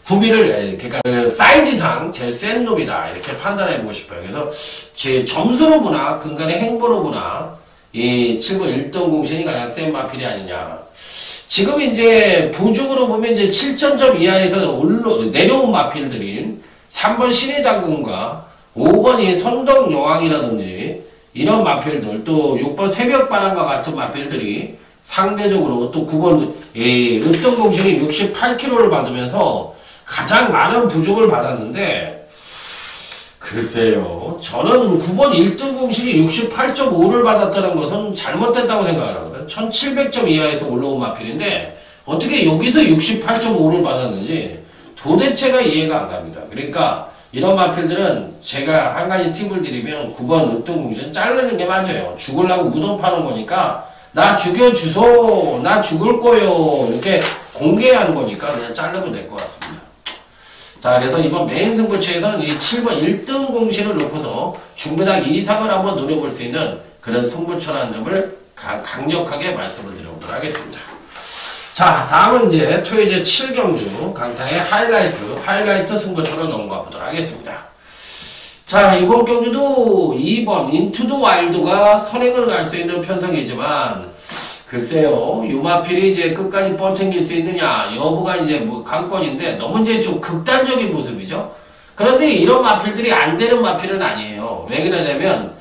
Speaker 1: 구미를, 그러니까 사이즈상 제일 센 놈이다, 이렇게 판단해 보고 싶어요. 그래서 제 점수로 보나 근간의 행보로 보나 이 7번 1등 공신이 가장 센 마필이 아니냐. 지금 이제 부중으로 보면 이제 7,000점 이하에서 내려온 마필들인 3번 신의 장군과 5번 이 선덕 여왕이라든지 이런 마필들, 또 6번 새벽 바람과 같은 마필들이 상대적으로, 또 9번 으뜸 공신이 68kg를 받으면서 가장 많은 부족을 받았는데, 글쎄요, 저는 9번 1등 공신이 68.5를 받았다는 것은 잘못됐다고 생각을 하거든요. 1700점 이하에서 올라온 마필인데 어떻게 여기서 68.5를 받았는지 도대체가 이해가 안 갑니다. 그러니까 이런 마필들은 제가 한 가지 팁을 드리면 9번 으뜸 공신 자르는 게 맞아요. 죽으려고 무덤 파는 거니까, 나 죽여주소, 나 죽을 거요, 이렇게 공개하는 거니까 그냥 자르면 될 것 같습니다. 자, 그래서 이번 메인 승부처에서는 이 7번 1등 공신을 놓고서 중배당 2 이상을 한번 노려볼 수 있는 그런 승부처라는 점을 강력하게 말씀을 드려보도록 하겠습니다. 자, 다음은 이제 토요일 7경주 강타의 하이라이트 승부처로 넘어가 보도록 하겠습니다. 자, 이번 경주도 2번 인투 더 와일드가 선행을 갈 수 있는 편성이지만, 글쎄요, 유마필이 이제 끝까지 뻗탱길 수 있느냐 여부가 이제 뭐 관건인데, 너무 이제 좀 극단적인 모습이죠. 그런데 이런 마필들이 안 되는 마필은 아니에요. 왜 그러냐면,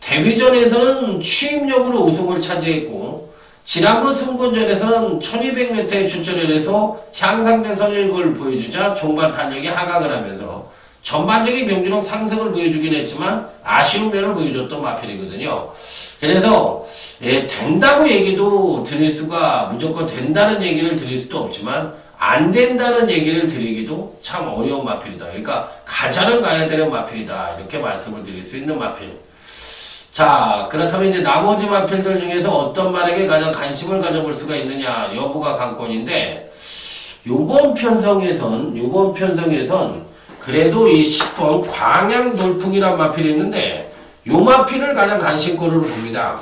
Speaker 1: 데뷔전에서는 취임력으로 우승을 차지했고, 지난번 승군전에서는 1200m에 출전을 해서 향상된 성적을 보여주자 종반 탄력이 하강을 하면서 전반적인 경기력 상승을 보여주긴 했지만 아쉬운 면을 보여줬던 마필이거든요. 그래서 된다고 얘기도 드릴 수가, 무조건 된다는 얘기를 드릴 수도 없지만 안 된다는 얘기를 드리기도 참 어려운 마필이다. 그러니까 가자는 가야 되는 마필이다, 이렇게 말씀을 드릴 수 있는 마필. 자, 그렇다면 이제 나머지 마필들 중에서 어떤 말에게 가장 관심을 가져볼 수가 있느냐 여부가 관건인데, 요번 편성에선 그래도 이 10번 광양 돌풍이란 마필이 있는데, 요 마필을 가장 관심거리로 봅니다.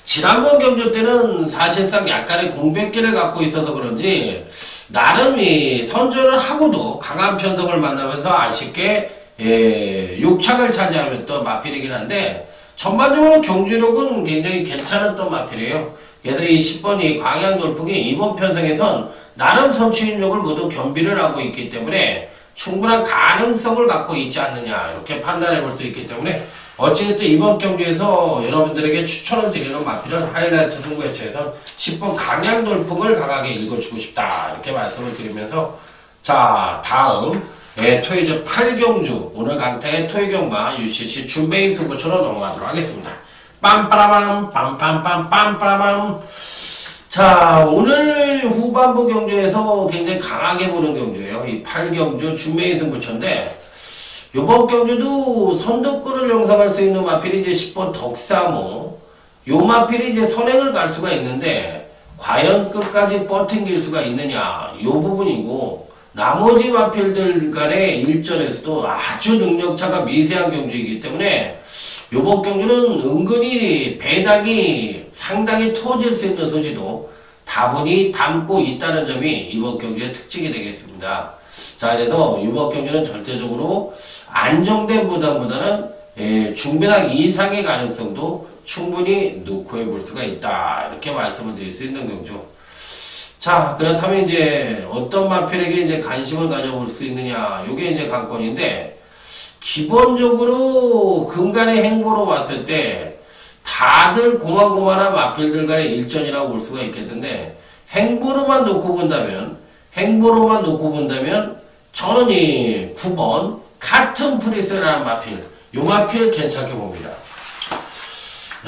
Speaker 1: 지난번 경주 때는 사실상 약간의 공백기를 갖고 있어서 그런지 나름 이 선전을 하고도 강한 편성을 만나면서 아쉽게 6착을 차지하였던 마필이긴 한데 전반적으로 경주력은 굉장히 괜찮았던 마필이에요. 그래서 이 10번이 광양돌풍이 이번 편성에선 나름 선취인력을 모두 겸비를 하고 있기 때문에 충분한 가능성을 갖고 있지 않느냐 이렇게 판단해 볼 수 있기 때문에 어찌됐든 이번 경기에서 여러분들에게 추천을 드리는 마필은 하이라이트 승부회차에서 10번 강양돌풍을 강하게 읽어주고 싶다 이렇게 말씀을 드리면서 자 다음 토요일 8경주 오늘 강타의 토요경마 UCC 준베이 승부처로 넘어가도록 하겠습니다. 빰빠라밤 빰빰빰 빰빠라밤. 자 오늘 후반부 경주에서 굉장히 강하게 보는 경주예요. 이 8경주 준메이 승부처인데 요번 경주도 선두권을 형성할 수 있는 마필이 이제 10번 덕사모 요 마필이 이제 선행을 갈 수가 있는데 과연 끝까지 버팅길 수가 있느냐 요 부분이고 나머지 마필들 간의 일전에서도 아주 능력차가 미세한 경주이기 때문에 요번 경주는 은근히 배당이 상당히 터질 수 있는 소지도 다분히 담고 있다는 점이 이번 경주의 특징이 되겠습니다. 자 그래서 이번 경주는 절대적으로 안정된 보다는 중배당 이상의 가능성도 충분히 놓고 해볼 수가 있다 이렇게 말씀을 드릴 수 있는 경주. 자 그렇다면 이제 어떤 마필에게 이제 관심을 가져볼 수 있느냐 요게 이제 관건인데 기본적으로 근간의 행보로 봤을 때 다들 고만고만한 마필들 간의 일전이라고 볼 수가 있겠는데 행보로만 놓고 본다면 저는 이 9번 카튼 프리스라는 마필 요 마필 괜찮게 봅니다.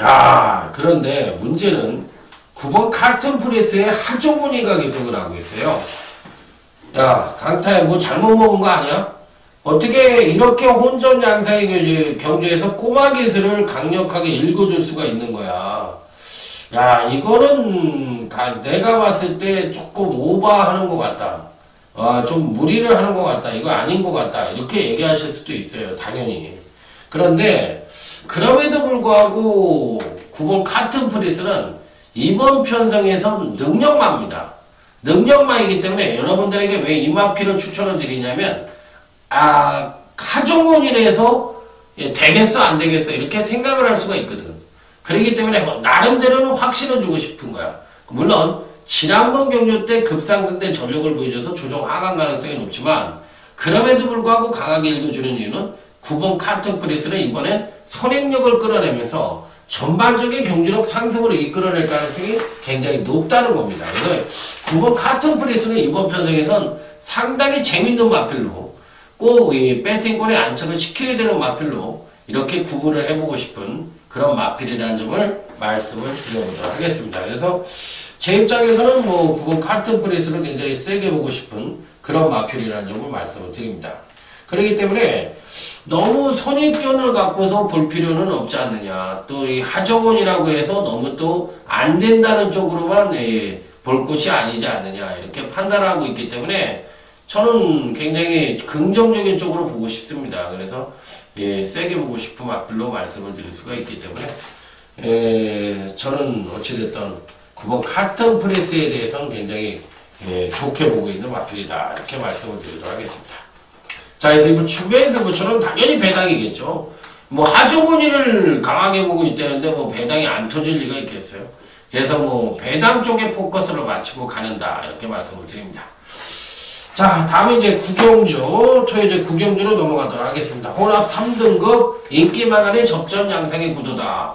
Speaker 1: 야 그런데 문제는 9번 카튼 프리스에 하종훈이가 기속을 하고 있어요. 야 강타에 뭐 잘못 먹은 거 아니야? 어떻게 이렇게 혼전 양상의 경주에서 꼬마 기술을 강력하게 읽어줄 수가 있는 거야. 야 이거는 내가 봤을 때 조금 오버하는 것 같다. 좀 무리를 하는 것 같다. 이거 아닌 것 같다. 이렇게 얘기하실 수도 있어요. 당연히. 그런데 그럼에도 불구하고 9번 카튼 프리스는 이번 편성에선 능력마입니다. 능력마이기 때문에 여러분들에게 왜 이 마필을 추천을 드리냐면 하종훈이라서 되겠어 안 되겠어 이렇게 생각을 할 수가 있거든. 그렇기 때문에 나름대로는 확신을 주고 싶은 거야. 물론 지난번 경주 때 급상승된 전력을 보여줘서 조정 하강 가능성이 높지만 그럼에도 불구하고 강하게 읽어주는 이유는 9번 카튼 프리스는 이번엔 선행력을 끌어내면서 전반적인 경주력 상승으로 이끌어낼 가능성이 굉장히 높다는 겁니다. 그래서 9번 카튼 프리스는 이번 편성에선 상당히 재밌는 마필로 꼭 이 배팅권에 안착을 시켜야 되는 마필로 이렇게 구분을 해보고 싶은 그런 마필이라는 점을 말씀을 드려보도록 하겠습니다. 그래서 제 입장에서는 뭐 9번 카튼 프리스를 굉장히 세게 보고 싶은 그런 마필이라는 점을 말씀을 드립니다. 그렇기 때문에 너무 선입견을 갖고서 볼 필요는 없지 않느냐. 또 이 하정원이라고 해서 너무 또 안 된다는 쪽으로만 볼 것이 아니지 않느냐. 이렇게 판단하고 있기 때문에 저는 굉장히 긍정적인 쪽으로 보고 싶습니다. 그래서 세게 보고 싶은 마필로 말씀을 드릴 수가 있기 때문에 저는 어찌됐든 9번 카튼 프리스에 대해서는 굉장히 좋게 보고 있는 마필이다. 이렇게 말씀을 드리도록 하겠습니다. 자, 그래서 이번 준비한 승부처럼 당연히 배당이겠죠. 뭐 하종훈이를 강하게 보고 있다는데 뭐 배당이 안 터질 리가 있겠어요. 그래서 뭐 배당 쪽에 포커스를 맞추고 가는다. 이렇게 말씀을 드립니다. 자, 다음은 이제 구경주, 토요일 구경주로 넘어가도록 하겠습니다. 혼합 3등급 인기마간의 접전 양상의 구도다.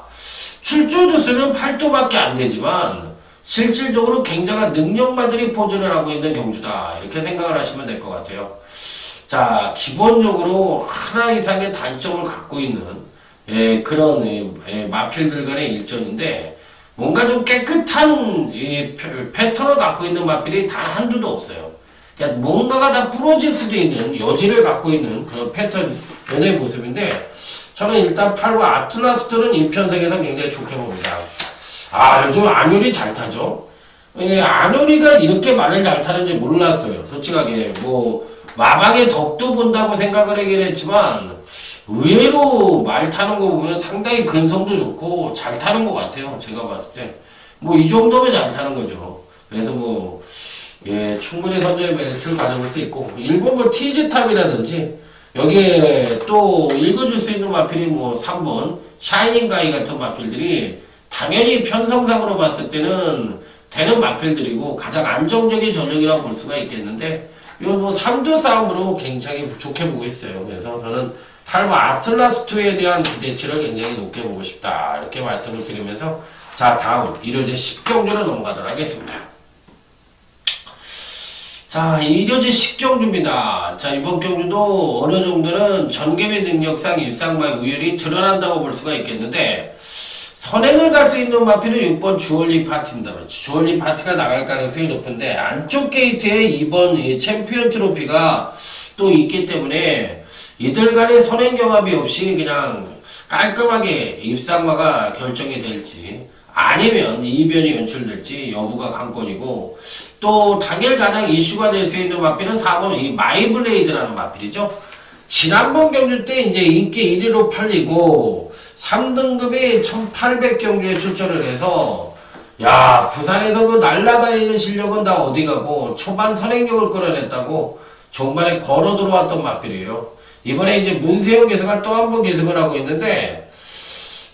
Speaker 1: 출조 주수는 8조밖에 안 되지만 실질적으로 굉장한 능력마들이 포진을 하고 있는 경주다. 이렇게 생각을 하시면 될 것 같아요. 자, 기본적으로 하나 이상의 단점을 갖고 있는 그런 마필들 간의 일전인데 뭔가 좀 깨끗한 패턴을 갖고 있는 마필이 단 한두도 없어요. 그러니까 뭔가가 다 부러질 수도 있는 여지를 갖고 있는 그런 패턴의 모습인데 저는 일단 8과 아틀라스토는 이 편성에서 굉장히 좋게 봅니다. 요즘 안효리 잘 타죠? 안효리가 이렇게 말을 잘 타는지 몰랐어요. 솔직하게. 뭐, 마방의 덕도 본다고 생각을 하긴 했지만, 의외로 말 타는 거 보면 상당히 근성도 좋고 잘 타는 것 같아요. 제가 봤을 때. 뭐 이 정도면 잘 타는 거죠. 그래서 뭐, 예, 충분히 선전의 메리트를 가져볼 수 있고, 일본 뭐 티즈탑이라든지, 여기에 또 읽어줄 수 있는 마필이 뭐 3번, 샤이닝 가이 같은 마필들이 당연히 편성상으로 봤을 때는 되는 마필들이고 가장 안정적인 전력이라고 볼 수가 있겠는데, 이건 뭐 3두 싸움으로 굉장히 좋게 보고 있어요. 그래서 저는 8번 아틀라스2에 대한 기대치를 굉장히 높게 보고 싶다. 이렇게 말씀을 드리면서, 자, 다음, 일요제 10경주로 넘어가도록 하겠습니다. 자, 일요제 10경주입니다. 자, 이번 경주도 어느 정도는 전개비 능력상 입상마의 우열이 드러난다고 볼 수가 있겠는데, 선행을 갈 수 있는 마필은 6번 주얼리 파티입니다. 주얼리 파티가 나갈 가능성이 높은데, 안쪽 게이트에 2번 챔피언 트로피가 또 있기 때문에, 이들 간의 선행 경합이 없이 그냥 깔끔하게 입상마가 결정이 될지, 아니면 이변이 연출될지 여부가 관건이고, 또 당일 가장 이슈가 될 수 있는 마필은 4번 이 마이블레이드라는 마필이죠. 지난번 경주 때 이제 인기 1위로 팔리고 3등급이 1800경주에 출전을 해서, 야, 부산에서 그 날라다니는 실력은 다 어디 가고 초반 선행력을 끌어냈다고 종반에 걸어 들어왔던 마필이에요. 이번에 이제 문세영 계승가 또 한 번 계승을 하고 있는데,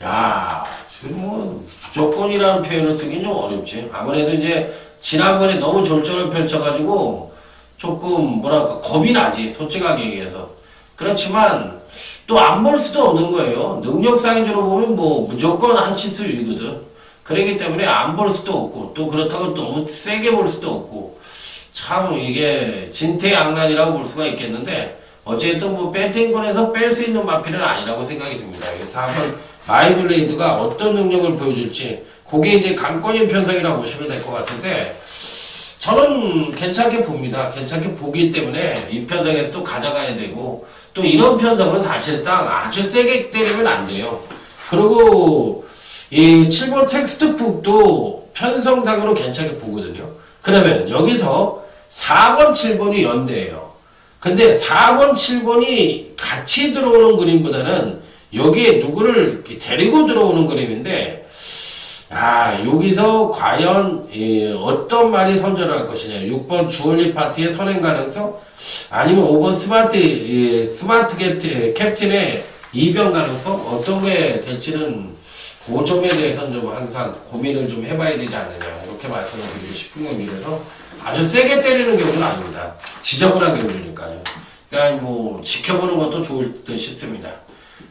Speaker 1: 야, 지금 뭐 무조건이라는 표현을 쓰긴 좀 어렵지. 아무래도 이제 지난번에 너무 졸전을 펼쳐가지고 조금 뭐랄까 겁이 나지, 솔직하게 얘기해서. 그렇지만 또 안 볼 수도 없는 거예요. 능력상인으로 보면 뭐 무조건 한 치수 위거든. 그렇기 때문에 안 볼 수도 없고, 또 그렇다고 너무 세게 볼 수도 없고, 참 이게 진퇴양난이라고 볼 수가 있겠는데, 어쨌든 뭐 배팅권에서 뺄 수 있는 마필은 아니라고 생각이 듭니다. 그래서 한번 마이블레이드가 어떤 능력을 보여줄지, 그게 이제 관건인 편성이라고 보시면 될 것 같은데, 저는 괜찮게 봅니다. 괜찮게 보기 때문에 이 편성에서 또 가져가야 되고, 또 이런 편성은 사실상 아주 세게 때리면 안 돼요. 그리고 이 7번 텍스트북도 편성상으로 괜찮게 보거든요. 그러면 여기서 4번, 7번이 연대예요. 근데 4번, 7번이 같이 들어오는 그림보다는 여기에 누구를 데리고 들어오는 그림인데, 아, 여기서 과연 어떤 말이 선전할 것이냐. 6번 주얼리 파티의 선행 가능성, 아니면 5번 스마트 캡틴의 이변 가능성, 어떤 게 될지는 그 점에 대해서는 좀 항상 고민을 좀 해봐야 되지 않느냐, 이렇게 말씀을 드리고 싶은 겁니다. 아주 세게 때리는 경우는 아닙니다. 지저분한 경우니까요. 그러니까 뭐 지켜보는 것도 좋을 듯 싶습니다.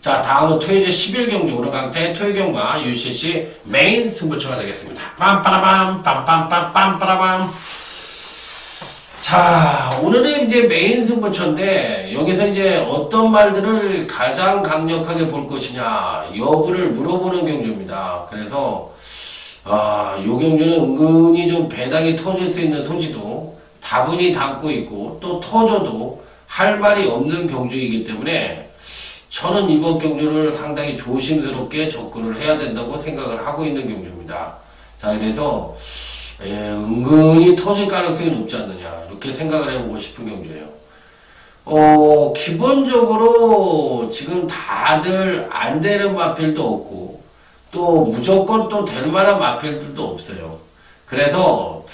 Speaker 1: 자, 다음은 토요제 11경주 오늘 강타의 토요경마 UCC 메인 승부처가 되겠습니다. 빰빠라밤 빰빰빰빰빠라밤. 자, 오늘은 이제 메인 승부처인데, 여기서 이제 어떤 말들을 가장 강력하게 볼 것이냐 여부를 물어보는 경주입니다. 그래서 요 경주는 은근히 좀 배당이 터질 수 있는 소지도 다분히 담고 있고, 또 터져도 할 말이 없는 경주이기 때문에 저는 이번 경주를 상당히 조심스럽게 접근을 해야 된다고 생각을 하고 있는 경주입니다. 자, 그래서 은근히 터질 가능성이 높지 않느냐, 이렇게 생각을 해보고 싶은 경주예요. 기본적으로 지금 다들 안 되는 마필도 없고, 또 무조건 또 될 만한 마필들도 없어요. 그래서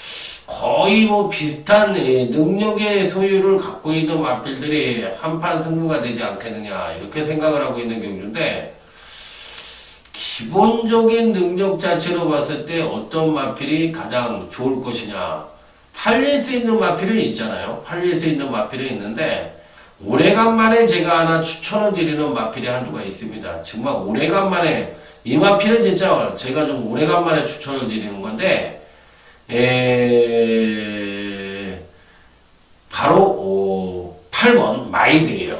Speaker 1: 거의 뭐 비슷한 능력의 소유를 갖고 있는 마필들이 한판 승부가 되지 않겠느냐, 이렇게 생각을 하고 있는 경주인데, 기본적인 능력 자체로 봤을 때 어떤 마필이 가장 좋을 것이냐, 팔릴 수 있는 마필은 있잖아요. 팔릴 수 있는 마필은 있는데, 오래간만에 제가 하나 추천을 드리는 마필이 한두가 있습니다. 정말 오래간만에, 이 마필은 진짜 제가 좀 오래간만에 추천을 드리는 건데, 바로 8번 마이드예요.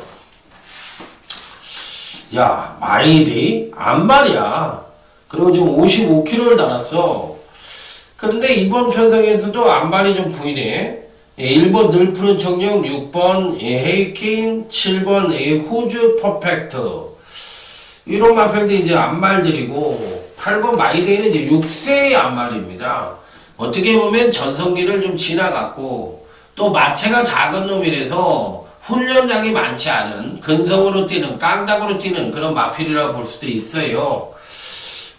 Speaker 1: 야, 마이드? 안 말이야. 그리고 지금 55kg를 달았어. 그런데 이번 편성에서도 안말이 좀 보이네. 1번 늘 푸른 청룡, 6번 헤이킹, 7번 후즈 퍼펙트. 이런 마필들이 이제 안말들이고, 8번 마이데이는 이제 6세의 안말입니다. 어떻게 보면 전성기를 좀 지나갔고, 또 마체가 작은 놈이라서 훈련량이 많지 않은 근성으로 뛰는 깡닭으로 뛰는 그런 마필이라고 볼 수도 있어요.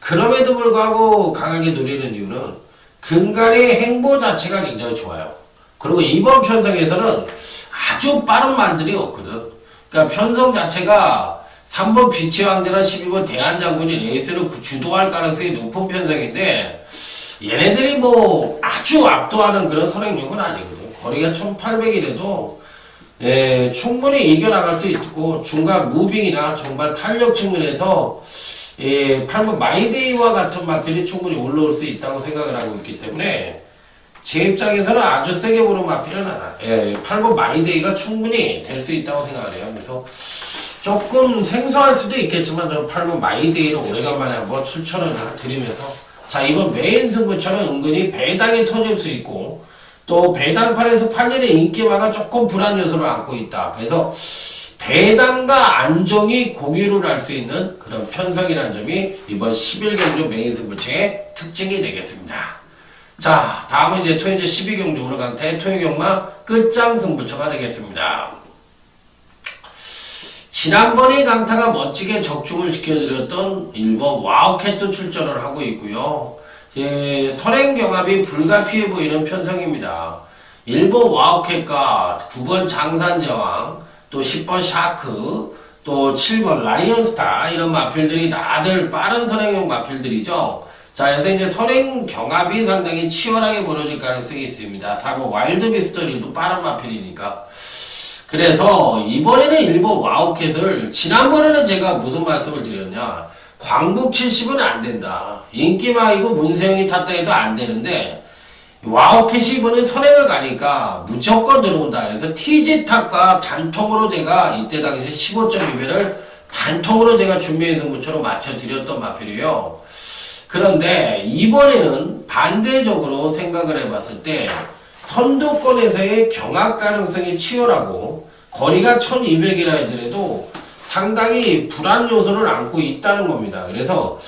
Speaker 1: 그럼에도 불구하고 강하게 노리는 이유는 근간의 행보 자체가 굉장히 좋아요. 그리고 이번 편성에서는 아주 빠른 말들이 없거든. 그러니까 편성 자체가 3번 빛의 왕자나 12번 대한장군이 레이스를 주도할 가능성이 높은 편성인데 얘네들이 뭐 아주 압도하는 그런 선행력은 아니거든. 거리가 1800이라도 충분히 이겨나갈 수 있고 중간 무빙이나 정말 탄력 측면에서 8번 마이데이와 같은 마필이 충분히 올라올 수 있다고 생각을 하고 있기 때문에 제 입장에서는 아주 세게 보는 마필은 8번 마이데이가 충분히 될 수 있다고 생각을 해요. 그래서 조금 생소할 수도 있겠지만 저는 8번 마이데이를 오래간만에 한번 추천을 드리면서 자, 이번 메인 승부처는 은근히 배당이 터질 수 있고 또 배당판에서 판일의 인기마가 조금 불안 요소를 안고 있다. 그래서 배당과 안정이 공유를 할 수 있는 그런 편성이라는 점이 이번 11경주 메인 승부처의 특징이 되겠습니다. 자, 다음은 이제 토요제 12경주 오늘 강타의 토요경마 끝장 승부처가 되겠습니다. 지난번에 강타가 멋지게 적중을 시켜드렸던 1번 와우캣도 출전을 하고 있고요. 선행경합이 불가피해 보이는 편성입니다. 1번 와우캣과 9번 장산제왕, 또 10번 샤크, 또 7번 라이언스타 이런 마필들이 다들 빠른 선행형 마필들이죠. 자, 그래서 이제 선행 경합이 상당히 치열하게 벌어질 가능성이 있습니다. 4번 와일드 미스터리도 빠른 마필이니까. 그래서 이번에는 일본 와우캣을 지난번에는 제가 무슨 말씀을 드렸냐. 광복 70은 안 된다. 인기마이고 문세영이 탔다 해도 안 되는데 와우캣이 이번에 선행을 가니까 무조건 들어온다. 그래서 TG탑과 단통으로 제가 이때 당시 15.2배를 단통으로 제가 준비해 승부처럼 맞춰드렸던 마필이에요. 그런데 이번에는 반대적으로 생각을 해봤을 때 선두권에서의 경합 가능성이 치열하고 거리가 1200이라 하더라도 상당히 불안 요소를 안고 있다는 겁니다. 그래서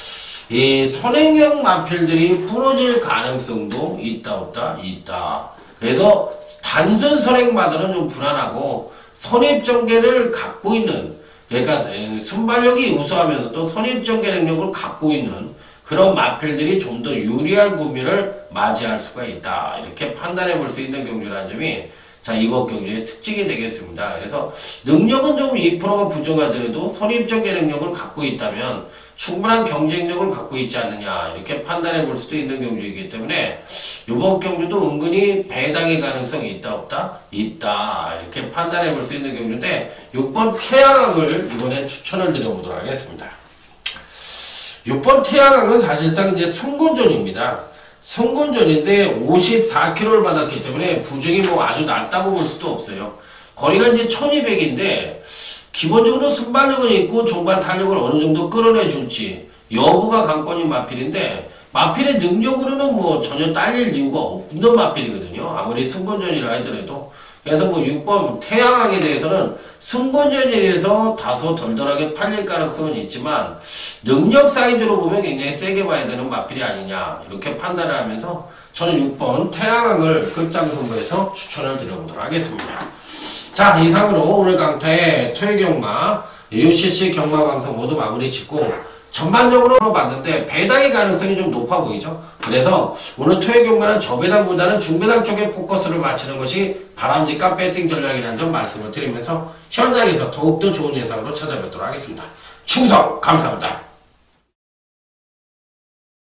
Speaker 1: 이 선행형 마필들이 부러질 가능성도 있다 없다? 있다. 그래서 단순 선행마들은 좀 불안하고 선입전개를 갖고 있는, 그러니까 순발력이 우수하면서도 선입전개 능력을 갖고 있는 그런 마필들이 좀 더 유리한 구미를 맞이할 수가 있다. 이렇게 판단해 볼 수 있는 경주라는 점이 자, 이번 경주의 특징이 되겠습니다. 그래서 능력은 좀 2%가 부족하더라도 선입전개 능력을 갖고 있다면 충분한 경쟁력을 갖고 있지 않느냐 이렇게 판단해 볼 수도 있는 경주이기 때문에 이번 경주도 은근히 배당의 가능성이 있다 없다? 있다. 이렇게 판단해 볼 수 있는 경주인데 6번 태양왕을 이번에 추천을 드려보도록 하겠습니다. 6번 태양왕은 사실상 이제 승군전입니다. 승군전인데 54km를 받았기 때문에 부정이 뭐 아주 낮다고 볼 수도 없어요. 거리가 이제 1200인데 기본적으로 순발력은 있고 종반 탄력을 어느 정도 끌어내 줄지 여부가 관건인 마필인데 마필의 능력으로는 뭐 전혀 딸릴 이유가 없는 마필이거든요. 아무리 승군전이라 하더라도. 그래서 뭐 6번 태양왕에 대해서는 승군전이라서 다소 덜덜하게 팔릴 가능성은 있지만 능력 사이즈로 보면 굉장히 세게 봐야 되는 마필이 아니냐 이렇게 판단을 하면서 저는 6번 태양왕을 끝장 선거에서 추천을 드려보도록 하겠습니다. 자, 이상으로 오늘 강타의 토요경마 UCC 경마 방송 모두 마무리 짓고 전반적으로 봤는데 배당의 가능성이 좀 높아 보이죠. 그래서 오늘 토요경마는 저배당보다는 중배당 쪽에 포커스를 맞추는 것이 바람직한 배팅 전략이라는 점 말씀을 드리면서 현장에서 더욱더 좋은 예상으로 찾아뵙도록 하겠습니다. 충성 감사합니다.